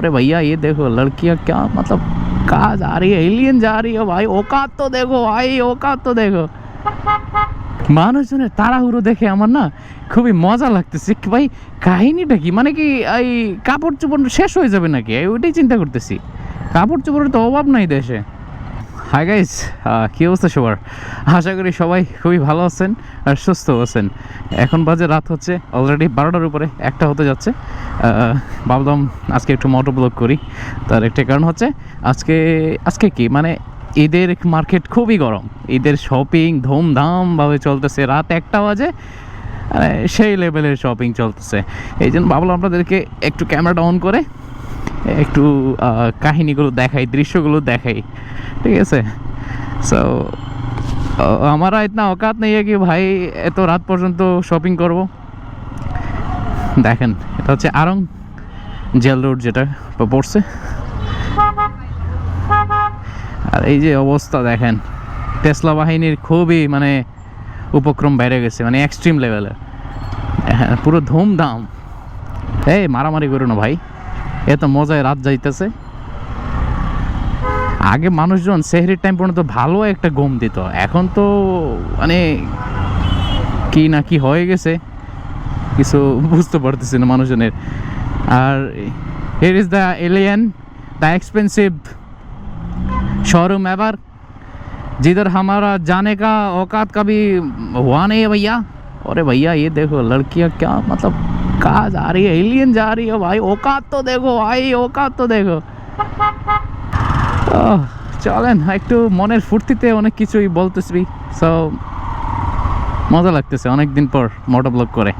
अरे भैया ये देखो लड़कियां क्या मतलब कहाँ जा रही है, एलियन जा रही है भाई, औकात तो देखो भाई, औकात तो देखो। মানুষজনের তাড়াহুড়ো দেখে আমার না খুবই মজা লাগতেছে কি ভাই, কাহিনীটা কি, মানে কি এই কাপড় চোপড় শেষ হয়ে যাবে নাকি, ওইটাই চিন্তা করতেছি। কাপড় চোপড়ের তো অভাব নাই দেশে। হাই গাইস, কী অবস্থা সবার? আশা করি সবাই খুবই ভালো আছেন আর সুস্থ আছেন। এখন বাজে রাত হচ্ছে অলরেডি 12টার উপরে, 1টা হতে যাচ্ছে। ভাবলাম আজকে একটু মোটো ব্লগ করি। তার একটা কারণ হচ্ছে আজকে কি মানে ঈদের মার্কেট খুবই গরম, ঈদের শপিং ধুমধামভাবে চলতেছে। রাত 1টা বাজে, সেই লেভেলের শপিং চলতেছে। এই জন্য ভাবলাম আপনাদেরকে একটু ক্যামেরাটা অন করে একটু কাহিনীগুলো দেখাই, দৃশ্যগুলো দেখাই, ঠিক আছে। সো हमारा इतना औकात नहीं है कि भाई এত রাত পর্যন্ত শপিং করব। দেখেন এটা হচ্ছে আড়ং জেল রোড যেটা পড়ছে, আর এই যে অবস্থা দেখেন, টেসলা বাহিনীর খুবই মানে উপক্রম বেড়ে গেছে, মানে এক্সট্রিম লেভেলের। হ্যাঁ, পুরো ধুমধাম। এই মারামারি করো না ভাই, এত মজায় রাত যাইতেছে। আগে মানুষজন সেহরির টাইম পর্যন্ত ভালো একটা ঘুম দিত, এখন তো মানে কি না কি হয়ে গেছে কিছু বুঝতে পারতেছি না মানুষজনের। আর here is the alien, the expensive showroom ever जिधर हमारा जाने का औकात कभी हुआ नहीं है भैया। अरे भैया ये देखो लड़कियां क्या मतलब कहाँ जा रही है, एलियन जा रही है भाई, औकात तो देखो भाई, औकात तो देखो। চলেন একটু মনের ফুর্তিতে অনেক কিছুই বলতেছি। সো মজা লাগতেছে অনেকদিন পর মোটো ব্লগ করে।